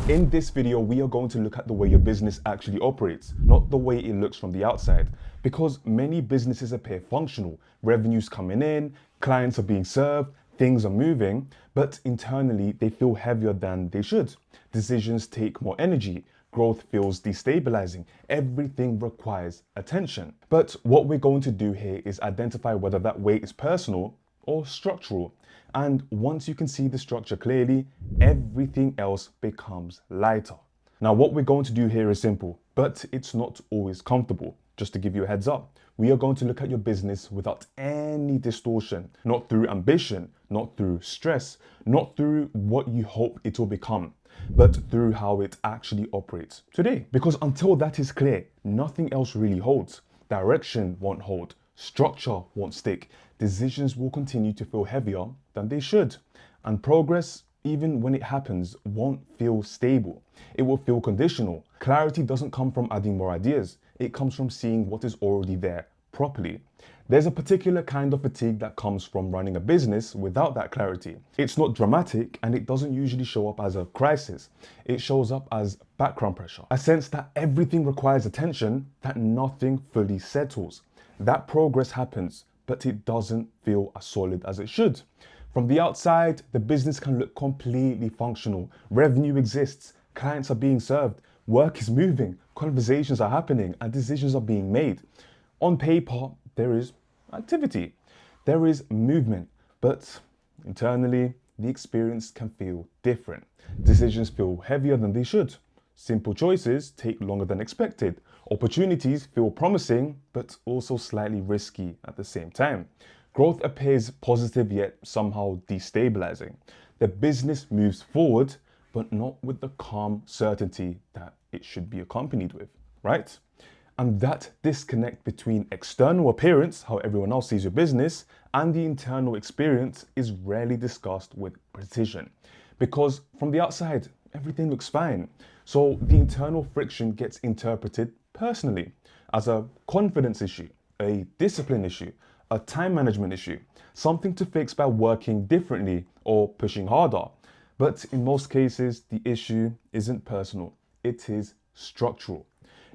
In this video, we are going to look at the way your business actually operates, not the way it looks from the outside. Because many businesses appear functional, revenues coming in, clients are being served, things are moving, but internally they feel heavier than they should. Decisions take more energy, growth feels destabilizing, everything requires attention. But what we're going to do here is identify whether that weight is personal or structural. And once you can see the structure clearly, everything else becomes lighter. Now, what we're going to do here is simple, but it's not always comfortable. Just to give you a heads up, we are going to look at your business without any distortion, not through ambition, not through stress, not through what you hope it will become, but through how it actually operates today. Because until that is clear, nothing else really holds. Direction won't hold. Structure won't stick. Decisions will continue to feel heavier than they should. And progress, even when it happens, won't feel stable. It will feel conditional. Clarity doesn't come from adding more ideas. It comes from seeing what is already there properly. There's a particular kind of fatigue that comes from running a business without that clarity. It's not dramatic and it doesn't usually show up as a crisis. It shows up as background pressure. A sense that everything requires attention, that nothing fully settles. That progress happens, but it doesn't feel as solid as it should. From the outside, the business can look completely functional. Revenue exists, clients are being served, work is moving, conversations are happening, and decisions are being made. On paper, there is activity, there is movement, but internally, the experience can feel different. Decisions feel heavier than they should. Simple choices take longer than expected. Opportunities feel promising, but also slightly risky at the same time. Growth appears positive yet somehow destabilizing. The business moves forward, but not with the calm certainty that it should be accompanied with, right? And that disconnect between external appearance, how everyone else sees your business, and the internal experience is rarely discussed with precision. Because from the outside, everything looks fine. So the internal friction gets interpreted personally as a confidence issue, a discipline issue, a time management issue, something to fix by working differently or pushing harder. But in most cases, the issue isn't personal, it is structural.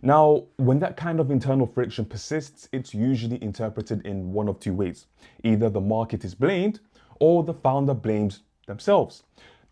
Now, when that kind of internal friction persists, it's usually interpreted in one of two ways. Either the market is blamed or the founder blames themselves.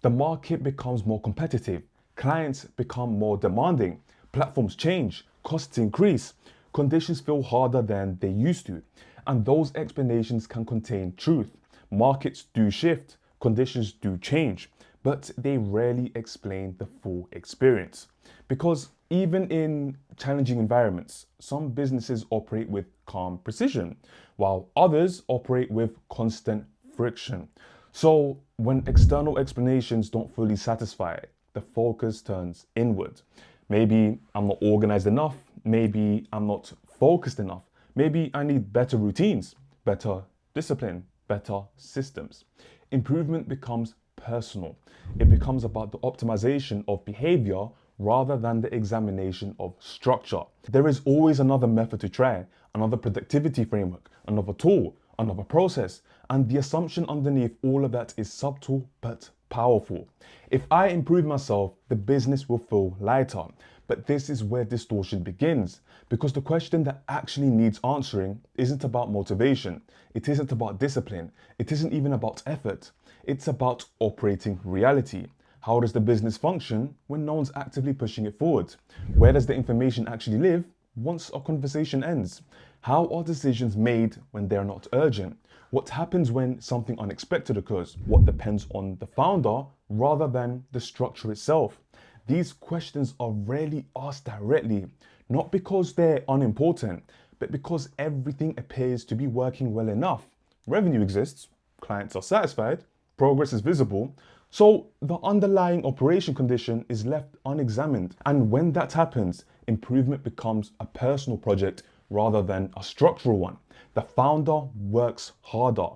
The market becomes more competitive, clients become more demanding, platforms change, costs increase, conditions feel harder than they used to. And those explanations can contain truth. Markets do shift, conditions do change, but they rarely explain the full experience. Because even in challenging environments, some businesses operate with calm precision, while others operate with constant friction. So when external explanations don't fully satisfy, the focus turns inward. Maybe I'm not organized enough, maybe I'm not focused enough, maybe I need better routines, better discipline, better systems. Improvement becomes personal. It becomes about the optimization of behavior rather than the examination of structure. There is always another method to try, another productivity framework, another tool, another process, and the assumption underneath all of that is subtle but powerful. If I improve myself, the business will feel lighter. But this is where distortion begins, because the question that actually needs answering isn't about motivation, it isn't about discipline, it isn't even about effort, it's about operating reality. How does the business function when no one's actively pushing it forward? Where does the information actually live once a conversation ends? How are decisions made when they're not urgent? What happens when something unexpected occurs? What depends on the founder rather than the structure itself? These questions are rarely asked directly, not because they're unimportant, but because everything appears to be working well enough. Revenue exists, clients are satisfied, progress is visible, so the underlying operation condition is left unexamined. And when that happens, improvement becomes a personal project rather than a structural one. The founder works harder,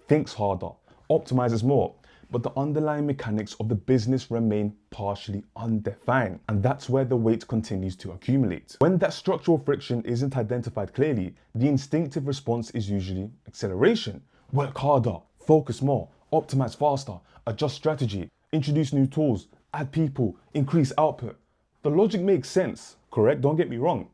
thinks harder, optimizes more, but the underlying mechanics of the business remain partially undefined. And that's where the weight continues to accumulate. When that structural friction isn't identified clearly, the instinctive response is usually acceleration. Work harder, focus more, optimize faster, adjust strategy, introduce new tools, add people, increase output. The logic makes sense, correct? Don't get me wrong.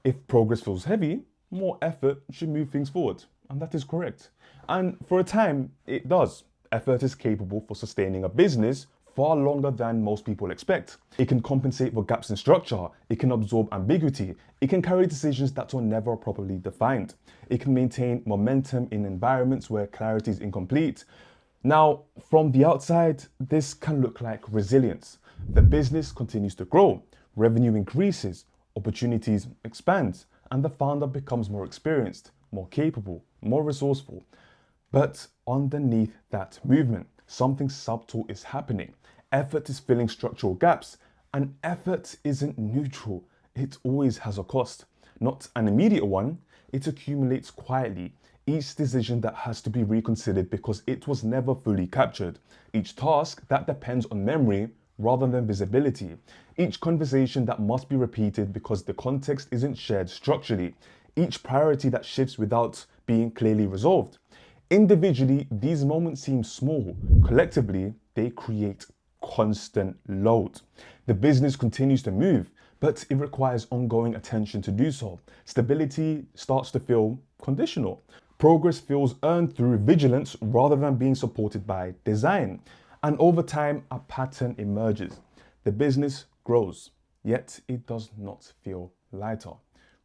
If progress feels heavy, more effort should move things forward. And that is correct. And for a time, it does. Effort is capable for sustaining a business far longer than most people expect. It can compensate for gaps in structure, it can absorb ambiguity, it can carry decisions that were never properly defined. It can maintain momentum in environments where clarity is incomplete. Now, from the outside, this can look like resilience. The business continues to grow, revenue increases, opportunities expand, and the founder becomes more experienced, more capable, more resourceful. But underneath that movement, something subtle is happening. Effort is filling structural gaps, and effort isn't neutral. It always has a cost. Not an immediate one, it accumulates quietly. Each decision that has to be reconsidered because it was never fully captured. Each task that depends on memory rather than visibility. Each conversation that must be repeated because the context isn't shared structurally. Each priority that shifts without being clearly resolved. Individually, these moments seem small. Collectively, they create constant load. The business continues to move, but it requires ongoing attention to do so. Stability starts to feel conditional. Progress feels earned through vigilance rather than being supported by design. And over time, a pattern emerges. The business grows, yet it does not feel lighter.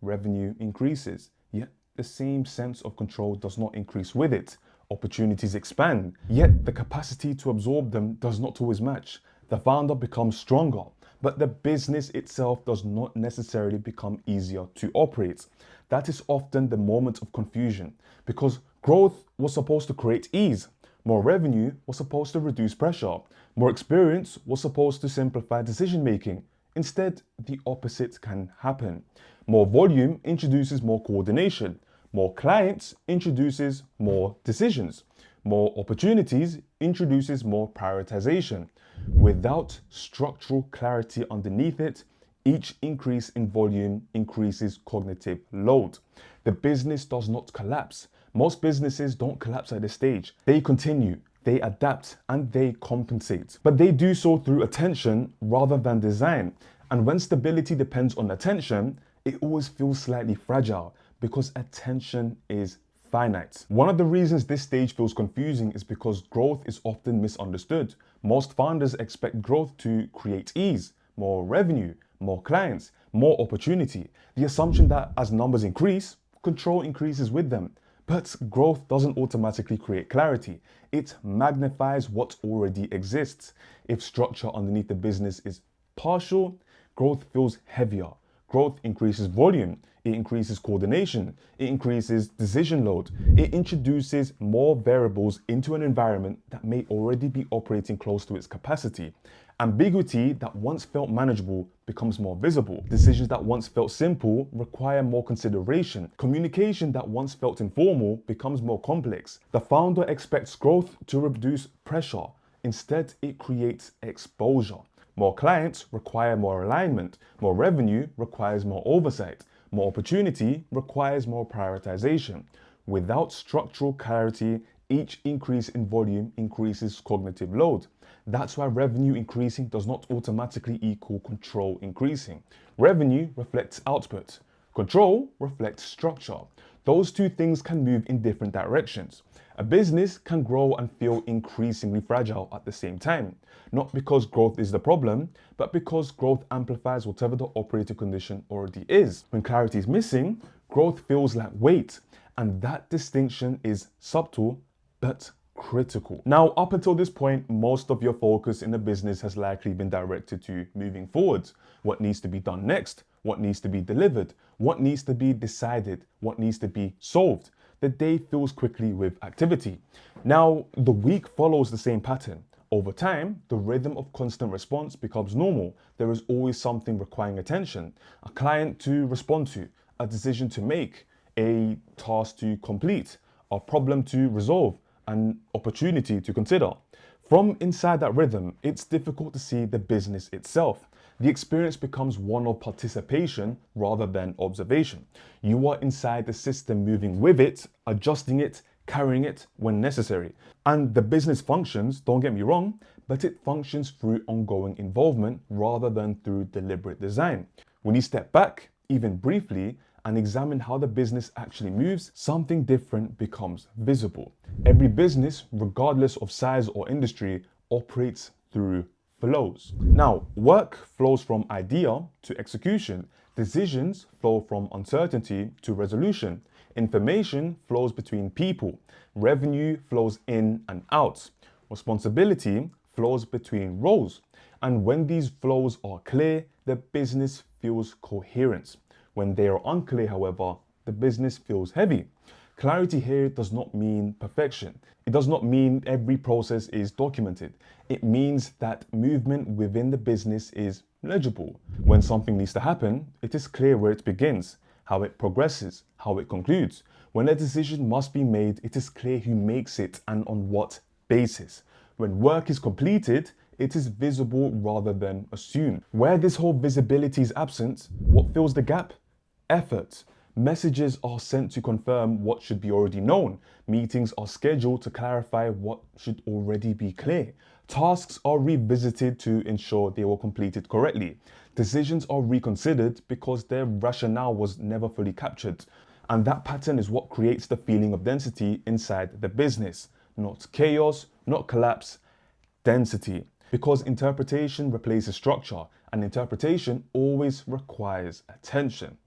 Revenue increases, yet the same sense of control does not increase with it. Opportunities expand, yet the capacity to absorb them does not always match. The founder becomes stronger, but the business itself does not necessarily become easier to operate. That is often the moment of confusion, because growth was supposed to create ease. More revenue was supposed to reduce pressure. More experience was supposed to simplify decision making. Instead, the opposite can happen. More volume introduces more coordination. More clients introduces more decisions. More opportunities introduces more prioritization. Without structural clarity underneath it, each increase in volume increases cognitive load. The business does not collapse. Most businesses don't collapse at this stage. They continue, they adapt, and they compensate. But they do so through attention rather than design. And when stability depends on attention, it always feels slightly fragile because attention is finite. One of the reasons this stage feels confusing is because growth is often misunderstood. Most founders expect growth to create ease, more revenue, more clients, more opportunity. The assumption that as numbers increase, control increases with them. But growth doesn't automatically create clarity. It magnifies what already exists. If structure underneath the business is partial, growth feels heavier. Growth increases volume, it increases coordination, it increases decision load, it introduces more variables into an environment that may already be operating close to its capacity. Ambiguity that once felt manageable becomes more visible. Decisions that once felt simple require more consideration. Communication that once felt informal becomes more complex. The founder expects growth to reduce pressure. Instead, it creates exposure. More clients require more alignment. More revenue requires more oversight. More opportunity requires more prioritization. Without structural clarity, each increase in volume increases cognitive load. That's why revenue increasing does not automatically equal control increasing. Revenue reflects output. Control reflects structure. Those two things can move in different directions. A business can grow and feel increasingly fragile at the same time, not because growth is the problem, but because growth amplifies whatever the operating condition already is. When clarity is missing, growth feels like weight, and that distinction is subtle but critical. Now, up until this point, most of your focus in the business has likely been directed to moving forward. What needs to be done next? What needs to be delivered? What needs to be decided? What needs to be solved? The day fills quickly with activity. Now, the week follows the same pattern. Over time, the rhythm of constant response becomes normal. There is always something requiring attention, a client to respond to, a decision to make, a task to complete, a problem to resolve, an opportunity to consider. From inside that rhythm, it's difficult to see the business itself. The experience becomes one of participation rather than observation. You are inside the system, moving with it, adjusting it, carrying it when necessary. And the business functions, don't get me wrong, but it functions through ongoing involvement rather than through deliberate design. When you step back, even briefly, and examine how the business actually moves, something different becomes visible. Every business, regardless of size or industry, operates through flows. Now, work flows from idea to execution. Decisions flow from uncertainty to resolution. Information flows between people. Revenue flows in and out. Responsibility flows between roles. And when these flows are clear, the business feels coherent. When they are unclear, however, the business feels heavy. Clarity here does not mean perfection. It does not mean every process is documented. It means that movement within the business is legible. When something needs to happen, it is clear where it begins, how it progresses, how it concludes. When a decision must be made, it is clear who makes it and on what basis. When work is completed, it is visible rather than assumed. Where this whole visibility is absent, what fills the gap? Effort. Messages are sent to confirm what should be already known. Meetings are scheduled to clarify what should already be clear. Tasks are revisited to ensure they were completed correctly. Decisions are reconsidered because their rationale was never fully captured. And that pattern is what creates the feeling of density inside the business. Not chaos, not collapse, density. Because interpretation replaces structure, and interpretation always requires attention.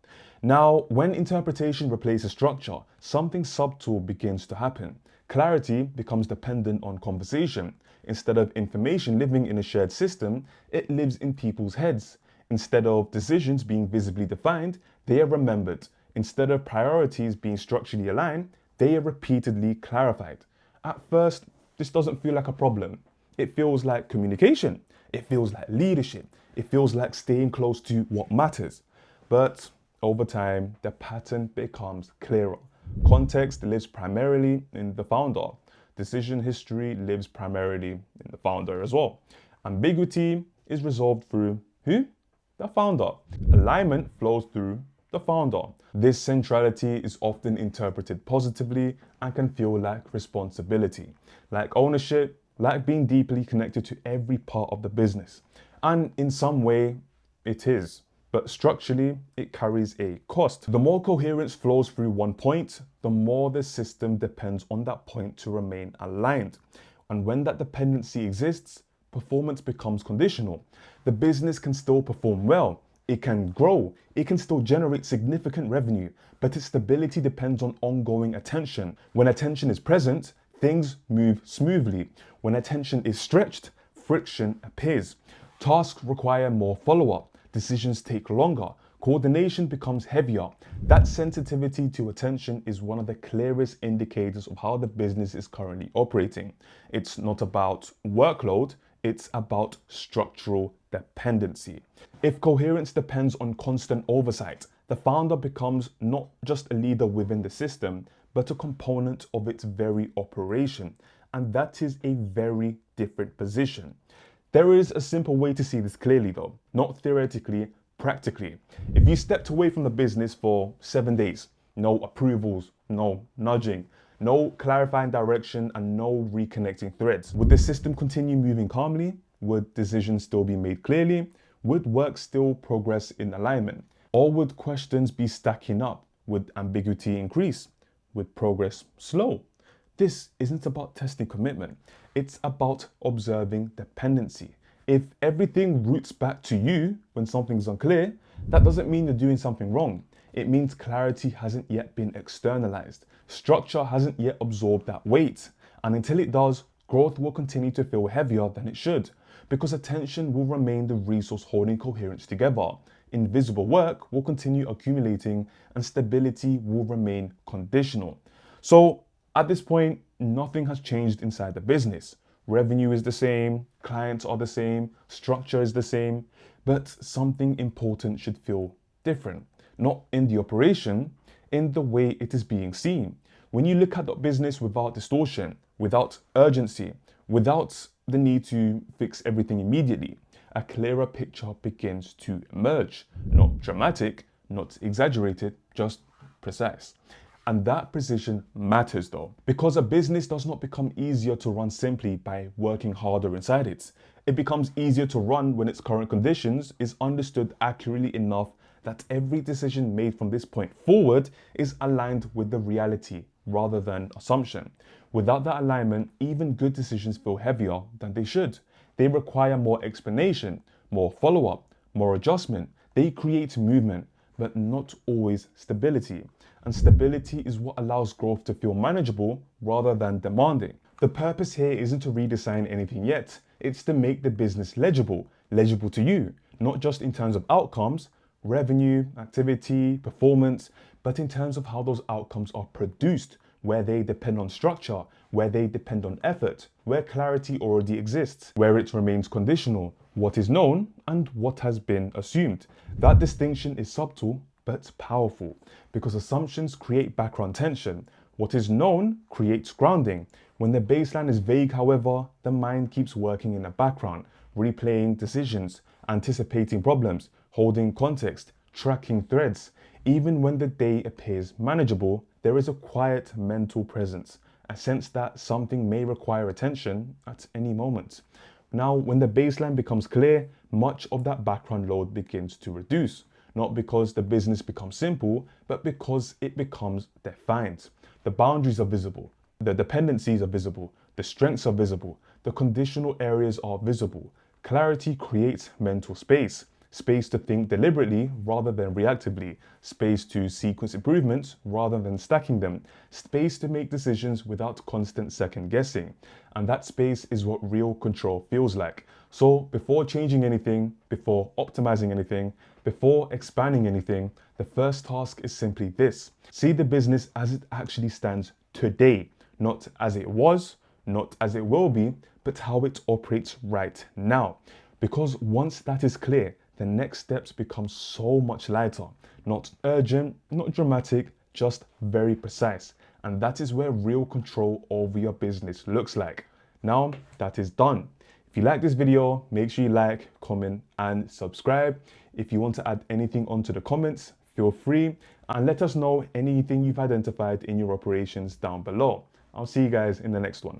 Now, when interpretation replaces structure, something subtle begins to happen. Clarity becomes dependent on conversation. Instead of information living in a shared system, it lives in people's heads. Instead of decisions being visibly defined, they are remembered. Instead of priorities being structurally aligned, they are repeatedly clarified. At first, this doesn't feel like a problem. It feels like communication. It feels like leadership. It feels like staying close to what matters. But over time, the pattern becomes clearer. Context lives primarily in the founder. Decision history lives primarily in the founder as well. Ambiguity is resolved through who? The founder. Alignment flows through the founder. This centrality is often interpreted positively and can feel like responsibility, like ownership, like being deeply connected to every part of the business. And in some way, it is. But structurally, it carries a cost. The more coherence flows through one point, the more the system depends on that point to remain aligned. And when that dependency exists, performance becomes conditional. The business can still perform well, it can grow, it can still generate significant revenue, but its stability depends on ongoing attention. When attention is present, things move smoothly. When attention is stretched, friction appears. Tasks require more follow-up. Decisions take longer. Coordination becomes heavier. That sensitivity to attention is one of the clearest indicators of how the business is currently operating. It's not about workload, it's about structural dependency. If coherence depends on constant oversight, the founder becomes not just a leader within the system, but a component of its very operation. And that is a very different position. There is a simple way to see this clearly though, not theoretically, practically. If you stepped away from the business for 7 days, no approvals, no nudging, no clarifying direction, and no reconnecting threads, would the system continue moving calmly? Would decisions still be made clearly? Would work still progress in alignment? Or would questions be stacking up? Would ambiguity increase? Would progress slow? This isn't about testing commitment. It's about observing dependency. If everything roots back to you when something's unclear, that doesn't mean you're doing something wrong. It means clarity hasn't yet been externalized. Structure hasn't yet absorbed that weight. And until it does, growth will continue to feel heavier than it should, because attention will remain the resource holding coherence together. Invisible work will continue accumulating and stability will remain conditional. So at this point, nothing has changed inside the business. Revenue is the same, clients are the same, structure is the same, but something important should feel different. Not in the operation, in the way it is being seen. When you look at the business without distortion, without urgency, without the need to fix everything immediately, a clearer picture begins to emerge. Not dramatic, not exaggerated, just precise. And that precision matters though, because a business does not become easier to run simply by working harder inside it. It becomes easier to run when its current conditions is understood accurately enough that every decision made from this point forward is aligned with the reality rather than assumption. Without that alignment, even good decisions feel heavier than they should. They require more explanation, more follow-up, more adjustment. They create movement, but not always stability. And stability is what allows growth to feel manageable rather than demanding. The purpose here isn't to redesign anything yet. It's to make the business legible to you, not just in terms of outcomes, revenue, activity, performance, but in terms of how those outcomes are produced, where they depend on structure, where they depend on effort, where clarity already exists, where it remains conditional, what is known and what has been assumed. That distinction is subtle but powerful, because assumptions create background tension. What is known creates grounding. When the baseline is vague, however, the mind keeps working in the background, replaying decisions, anticipating problems, holding context, tracking threads. Even when the day appears manageable, there is a quiet mental presence, a sense that something may require attention at any moment. Now, when the baseline becomes clear, much of that background load begins to reduce, not because the business becomes simple, but because it becomes defined. The boundaries are visible, the dependencies are visible, the strengths are visible, the conditional areas are visible. Clarity creates mental space. Space to think deliberately rather than reactively, space to sequence improvements rather than stacking them, space to make decisions without constant second guessing. And that space is what real control feels like. So before changing anything, before optimizing anything, before expanding anything, the first task is simply this: see the business as it actually stands today, not as it was, not as it will be, but how it operates right now. Because once that is clear, the next steps become so much lighter, not urgent, not dramatic, just very precise. And that is where real control over your business looks like. Now that is done. If you like this video, make sure you like, comment, and subscribe. If you want to add anything onto the comments, feel free, and let us know anything you've identified in your operations down below. I'll see you guys in the next one.